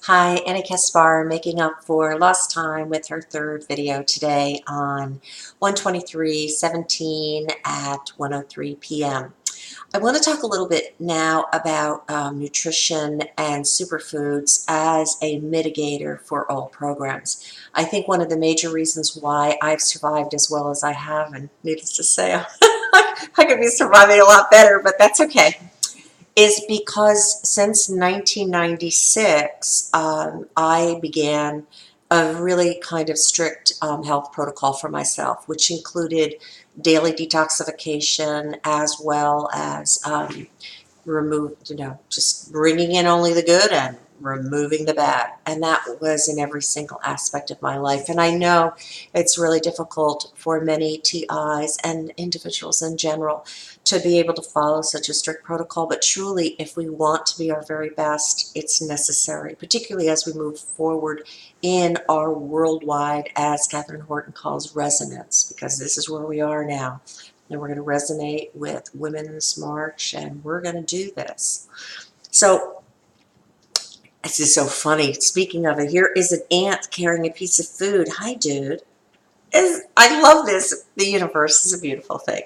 Hi, AniKaspar making up for lost time with her third video today on 123:17 at 1:03 p.m. I want to talk a little bit now about nutrition and superfoods as a mitigator for all programs. I think one of the major reasons why I've survived as well as I have, and needless to say, I could be surviving a lot better, but that's okay, is because since 1996, I began a really kind of strict health protocol for myself, which included daily detoxification as well as just bringing in only the good and removing the bad. And that was in every single aspect of my life. And I know it's really difficult for many TIs and individuals in general to be able to follow such a strict protocol. But truly, if we want to be our very best, it's necessary, particularly as we move forward in our worldwide, as Catherine Horton calls, resonance, because this is where we are now. And we're going to resonate with Women's March, and we're going to do this. So, this is so funny. Speaking of it, here is an ant carrying a piece of food. Hi, dude. I love this. The universe is a beautiful thing.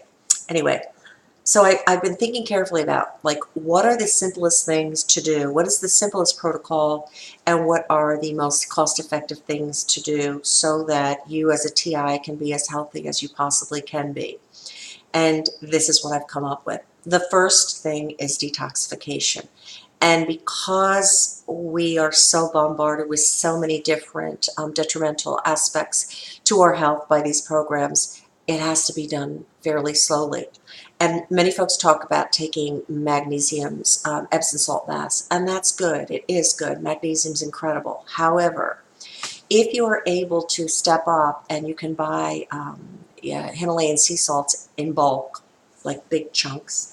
Anyway, so I've been thinking carefully about, like, what are the simplest things to do? What is the simplest protocol? And what are the most cost-effective things to do so that you as a TI can be as healthy as you possibly can be? And this is what I've come up with. The first thing is detoxification. And because we are so bombarded with so many different detrimental aspects to our health by these programs, it has to be done fairly slowly. And many folks talk about taking magnesiums, Epsom salt baths, and that's good. It is good. Magnesium's incredible. However, if you are able to step up and you can buy Himalayan sea salts in bulk, like big chunks,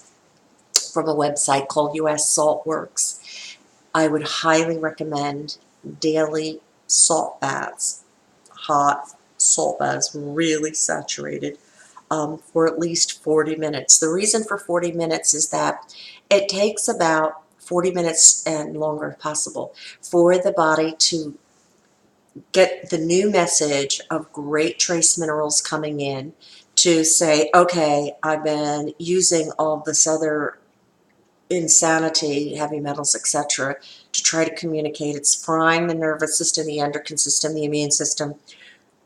from a website called US Salt Works, I would highly recommend daily salt baths, hot salt baths, really saturated, for at least 40 minutes. The reason for 40 minutes is that it takes about 40 minutes and longer if possible for the body to get the new message of great trace minerals coming in to say, okay, I've been using all this other insanity, heavy metals, etc., to try to communicate. It's frying the nervous system, the endocrine system, the immune system.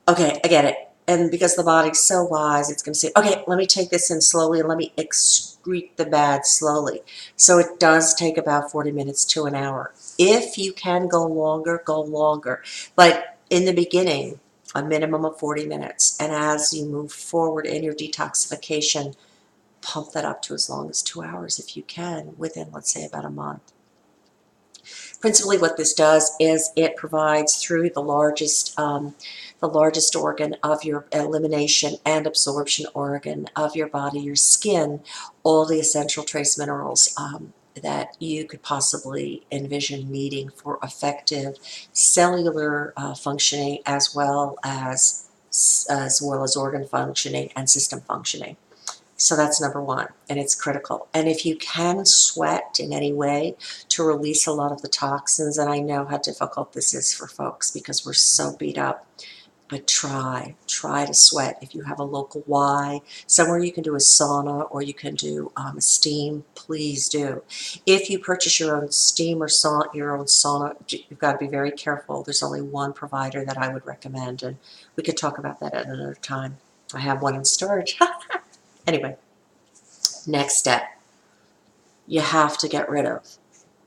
Okay, I get it. And because the body's so wise, it's going to say, okay, let me take this in slowly and let me excrete the bad slowly. So it does take about 40 minutes to an hour. If you can go longer, go longer. But in the beginning, a minimum of 40 minutes. And as you move forward in your detoxification, pump that up to as long as 2 hours if you can, within, let's say, about a month. Principally what this does is it provides through the largest organ of your elimination and absorption organ of your body, your skin, all the essential trace minerals that you could possibly envision needing for effective cellular functioning as well as organ functioning and system functioning. So that's number one, and it's critical. And if you can sweat in any way to release a lot of the toxins, and I know how difficult this is for folks because we're so beat up, but try to sweat. If you have a local Y, somewhere you can do a sauna or you can do a steam, please do. If you purchase your own steam or your own sauna, you've got to be very careful. There's only one provider that I would recommend, and we could talk about that at another time. I have one in storage. Anyway, next step, you have to get rid of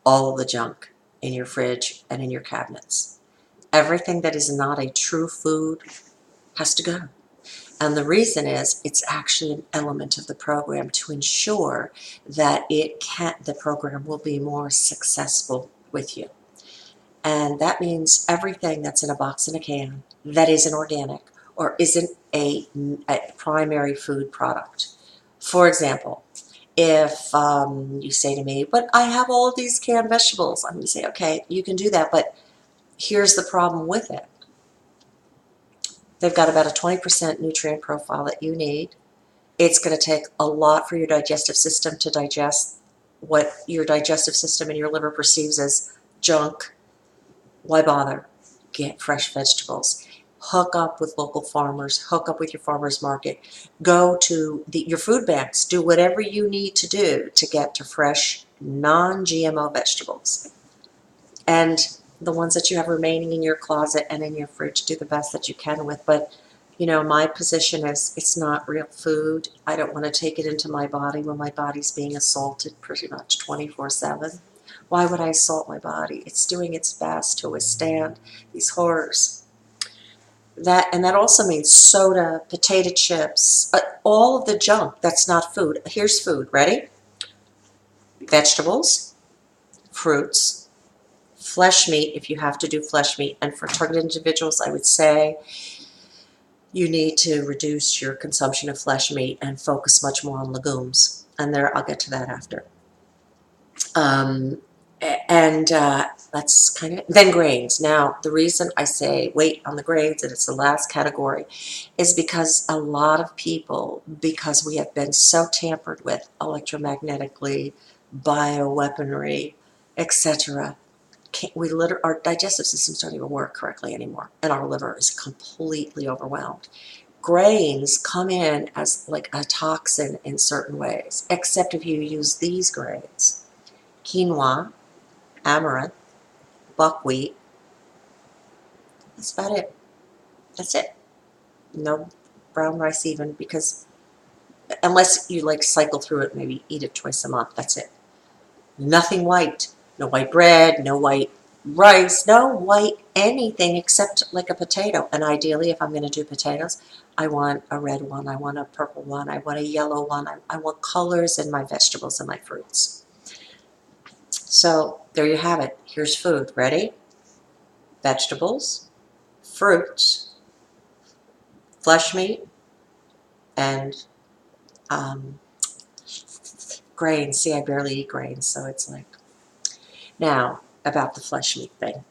all of the junk in your fridge and in your cabinets. Everything that is not a true food has to go. And the reason is it's actually an element of the program to ensure that the program will be more successful with you. And that means everything that's in a box and a can that isn't organic or isn't a primary food product. For example, if you say to me, but I have all of these canned vegetables, I'm going to say, okay, you can do that, but here's the problem with it. They've got about a 20% nutrient profile that you need. It's going to take a lot for your digestive system to digest what your digestive system and your liver perceives as junk. Why bother? Get fresh vegetables. Hook up with local farmers. Hook up with your farmer's market. Go to your food banks. Do whatever you need to do to get to fresh, non-GMO vegetables. And the ones that you have remaining in your closet and in your fridge, do the best that you can with. But, you know, my position is it's not real food. I don't want to take it into my body when my body's being assaulted pretty much 24/7. Why would I assault my body? It's doing its best to withstand these horrors. That also means soda, potato chips, all of the junk that's not food. Here's food. Ready? Vegetables, fruits, flesh meat if you have to do flesh meat. And for targeted individuals, I would say you need to reduce your consumption of flesh meat and focus much more on legumes. And there, I'll get to that after. And that's kind of, then grains. Now, the reason I say wait on the grains, and it's the last category, is because a lot of people, because we have been so tampered with electromagnetically, bioweaponry, etc., our digestive systems don't even work correctly anymore, and our liver is completely overwhelmed. Grains come in as like a toxin in certain ways, except if you use these grains: quinoa, amaranth, buckwheat. That's about it. That's it. No brown rice even, because unless you like cycle through it, maybe eat it twice a month. That's it. Nothing white. No white bread, no white rice, no white anything except like a potato. And ideally, if I'm going to do potatoes, I want a red one, I want a purple one, I want a yellow one. I want colors in my vegetables and my fruits. So there you have it. Here's food. Ready? Vegetables, fruits, flesh meat, and grains. See, I barely eat grains, so it's like. Now, about the flesh meat thing.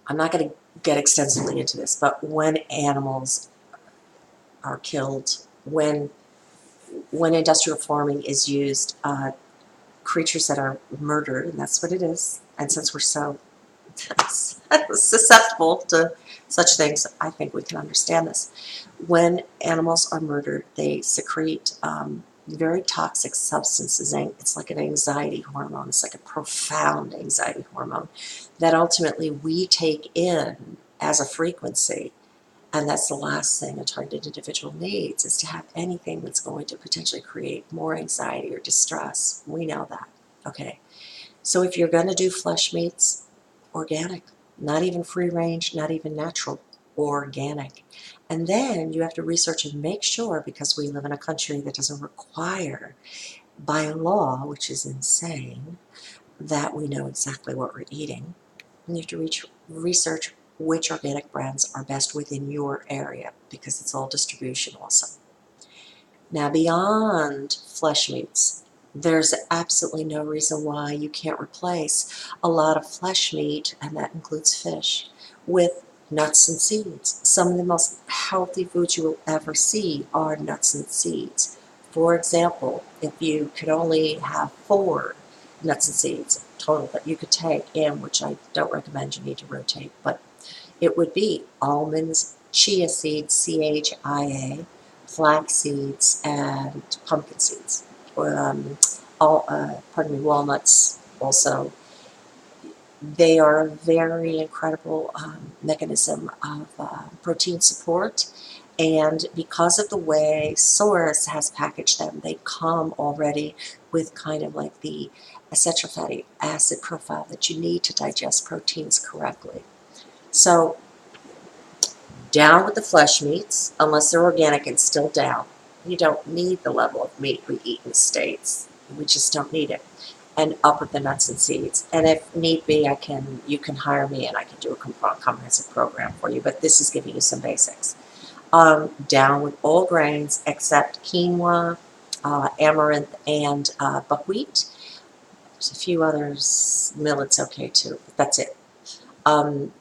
I'm not going to get extensively into this, but when animals are killed, when industrial farming is used, creatures that are murdered, and that's what it is, and since we're so susceptible to such things, I think we can understand this. When animals are murdered, they secrete very toxic substances. It's like an anxiety hormone. It's like a profound anxiety hormone that ultimately we take in as a frequency. And that's the last thing a targeted individual needs, is to have anything that's going to potentially create more anxiety or distress. We know that. Okay. So if you're going to do flesh meats, organic, not even free range, not even natural, organic. And then you have to research and make sure, because we live in a country that doesn't require by law, which is insane, that we know exactly what we're eating. And you have to research which organic brands are best within your area, because it's all distribution also. Now, beyond flesh meats, there's absolutely no reason why you can't replace a lot of flesh meat, and that includes fish, with nuts and seeds. Some of the most healthy foods you will ever see are nuts and seeds. For example, if you could only have 4 nuts and seeds total that you could take in, which I don't recommend, you need to rotate, but it would be almonds, chia seeds, CHIA, flax seeds, and pumpkin seeds. Walnuts also. They are a very incredible mechanism of protein support, and because of the way Source has packaged them, they come already with kind of like the essential fatty acid profile that you need to digest proteins correctly. So down with the flesh meats, unless they're organic, and still down. You don't need the level of meat we eat in the States. We just don't need it. And up with the nuts and seeds. And if need be, you can hire me and I can do a comprehensive program for you. But this is giving you some basics. Down with all grains except quinoa, amaranth, and buckwheat. There's a few others. Millet's okay too, but that's it. And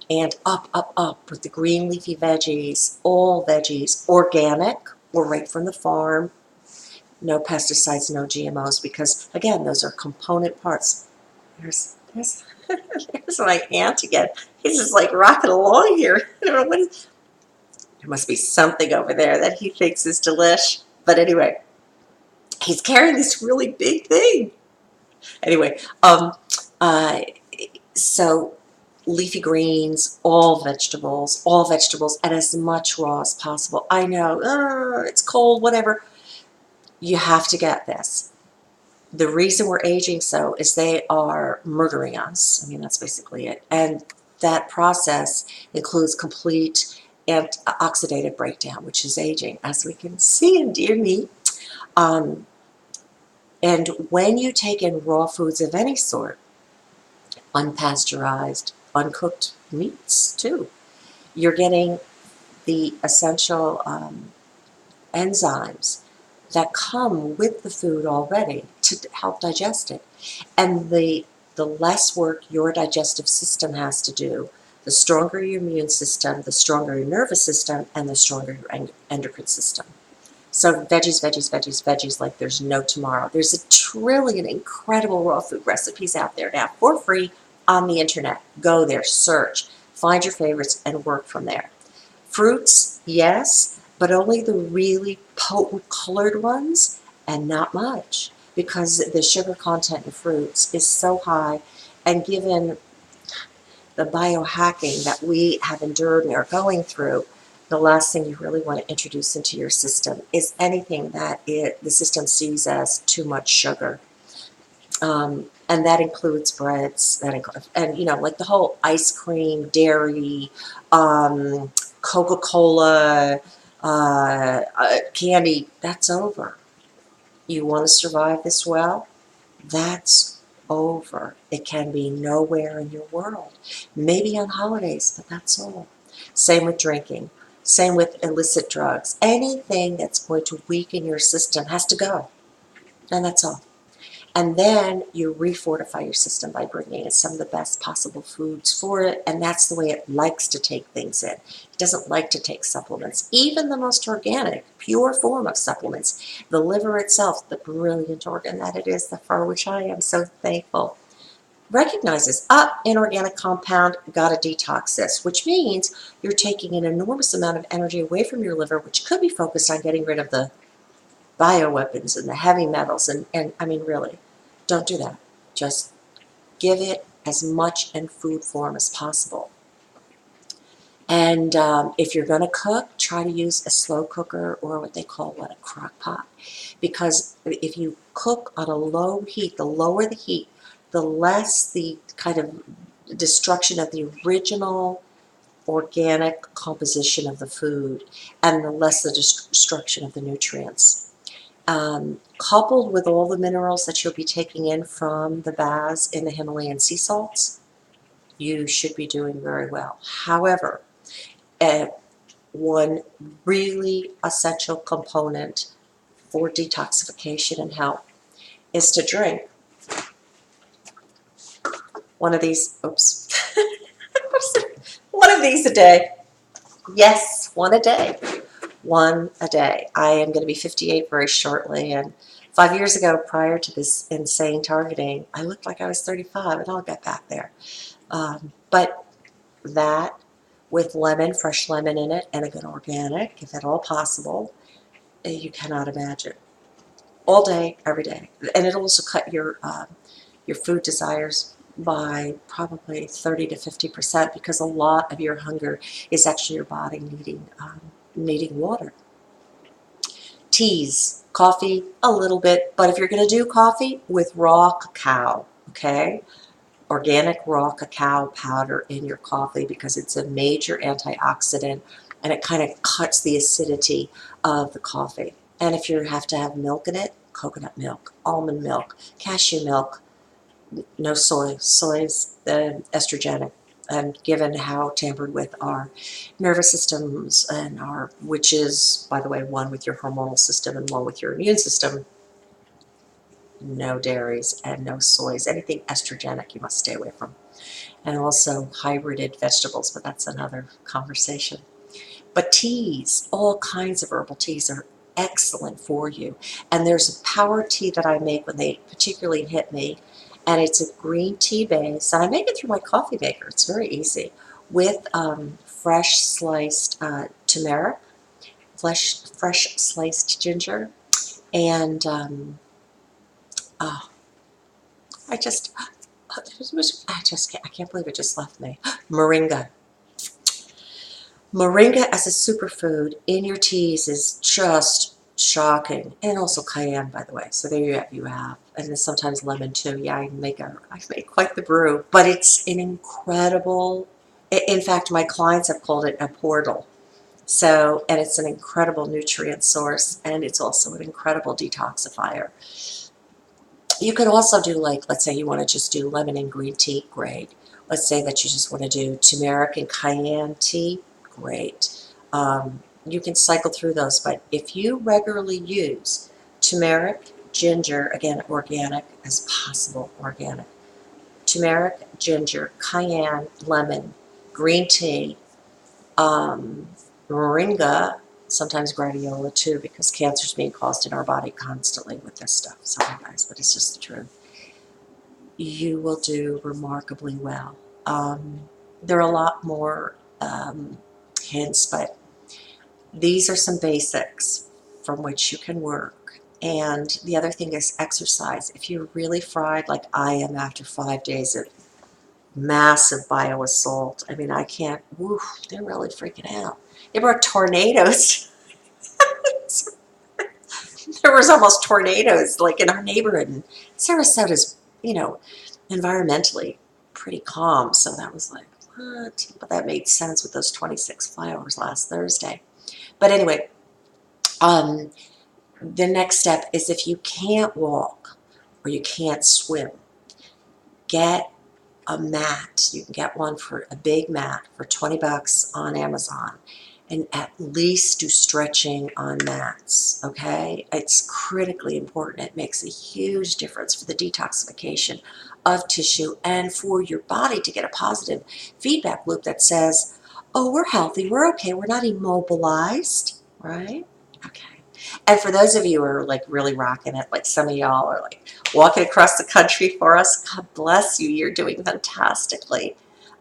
up with the green leafy veggies, all veggies, organic or right from the farm. No pesticides, no GMOs, because again, those are component parts. There's Here's my aunt again. He's just like rocking along here. I don't know what there must be something over there that he thinks is delish. But anyway, he's carrying this really big thing. Anyway, uh, so leafy greens, all vegetables, and as much raw as possible. I know, it's cold, whatever. You have to get this. The reason we're aging so is they are murdering us. I mean, that's basically it. And that process includes complete oxidative breakdown, which is aging, as we can see in dear me. Um, and when you take in raw foods of any sort, unpasteurized, uncooked meats too, you're getting the essential enzymes that come with the food already to help digest it. And the less work your digestive system has to do, the stronger your immune system, the stronger your nervous system, and the stronger your endocrine system. So veggies, veggies, veggies, veggies like there's no tomorrow. There's a trillion incredible raw food recipes out there now for free on the internet. Go there, search, find your favorites, and work from there. Fruits, yes, but only the really potent colored ones and not much, because the sugar content in fruits is so high, and given the biohacking that we have endured and are going through, the last thing you really want to introduce into your system is anything that the system sees as too much sugar. And that includes breads, and like the whole ice cream, dairy, Coca-Cola, candy, that's over. You want to survive this well? That's over. It can be nowhere in your world. Maybe on holidays, but that's all. Same with drinking. Same with illicit drugs. Anything that's going to weaken your system has to go. And that's all. And then you refortify your system by bringing in some of the best possible foods for it. And that's the way it likes to take things in. It doesn't like to take supplements. Even the most organic, pure form of supplements. The liver itself, the brilliant organ that it is, for which I am so thankful, recognizes, inorganic compound, gotta detox this, which means you're taking an enormous amount of energy away from your liver, which could be focused on getting rid of the bioweapons and the heavy metals, and I mean, really, don't do that. Just give it as much in food form as possible. And if you're going to cook, try to use a slow cooker, or what they call a crock pot, because if you cook on a low heat, the lower the heat, the less the kind of destruction of the original organic composition of the food, and the less the destruction of the nutrients. Coupled with all the minerals that you'll be taking in from the baths in the Himalayan sea salts, you should be doing very well. However, one really essential component for detoxification and health is to drink one of these, one of these a day. Yes, one a day. One a day. I am going to be 58 very shortly, and 5 years ago, prior to this insane targeting, I looked like I was 35, and I'll get back there. But that, with lemon, fresh lemon in it, and a good organic, if at all possible, you cannot imagine. All day, every day. And it'll also cut your food desires by probably 30 to 50%, because a lot of your hunger is actually your body needing water. Teas, coffee, a little bit, but if you're going to do coffee, with raw cacao, okay? Organic raw cacao powder in your coffee, because it's a major antioxidant, and it kind of cuts the acidity of the coffee. And if you have to have milk in it, coconut milk, almond milk, cashew milk, no soy. Soy's estrogenic, and given how tampered with our nervous systems and which is, by the way, one with your hormonal system and one with your immune system, no dairies and no soys. Anything estrogenic you must stay away from. And also hybrided vegetables, but that's another conversation. But teas, all kinds of herbal teas, are excellent for you. And there's a power tea that I make when they particularly hit me, And it's a green tea base, and I make it through my coffee maker. It's very easy, with fresh sliced turmeric, fresh sliced ginger, and oh, I just, I can't believe it just left me. Moringa. Moringa as a superfood in your teas is just shocking, and also cayenne, by the way. So there you have, and then sometimes lemon too. Yeah, I make quite the brew, but it's an incredible. In fact, my clients have called it a portal. So, and it's an incredible nutrient source, and it's also an incredible detoxifier. You could also do, like, let's say you want to just do lemon and green tea, great. Let's say that you just want to do turmeric and cayenne tea, great. You can cycle through those, but if you regularly use turmeric, ginger, again, organic as possible, organic, turmeric, ginger, cayenne, lemon, green tea, um, moringa, sometimes gradiola too, because cancer is being caused in our body constantly with this stuff. Sorry guys, but it's just the truth. You will do remarkably well. There are a lot more hints, but these are some basics from which you can work. And the other thing is exercise. If you're really fried like I am after 5 days of massive bioassault, I mean, I can't, woof, they're really freaking out. They brought tornadoes. There was almost tornadoes like in our neighborhood, and Sarasota's, environmentally pretty calm, so that was like, what? But that made sense with those 26 flowers last Thursday. But anyway, um, the next step is, if you can't walk or you can't swim, get a mat. You can get one for a big mat for 20 bucks on Amazon, and at least do stretching on mats, okay? It's critically important. It makes a huge difference for the detoxification of tissue and for your body to get a positive feedback loop that says, oh, we're healthy, we're okay, we're not immobilized, right? Okay. And for those of you who are like really rocking it, like some of y'all are like walking across the country for us, God bless you, you're doing fantastically.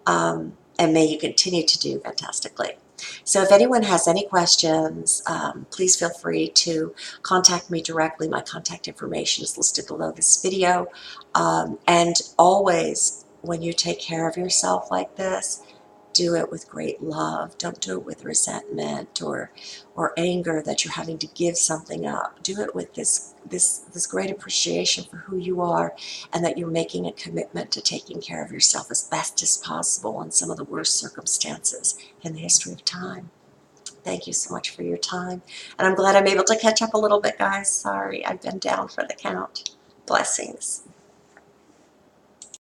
And may you continue to do fantastically. So if anyone has any questions, please feel free to contact me directly. My contact information is listed below this video. And always, when you take care of yourself like this, do it with great love. Don't do it with resentment or anger that you're having to give something up. Do it with this great appreciation for who you are, and that you're making a commitment to taking care of yourself as best as possible in some of the worst circumstances in the history of time. Thank you so much for your time, and I'm glad I'm able to catch up a little bit, guys. Sorry, I've been down for the count. Blessings.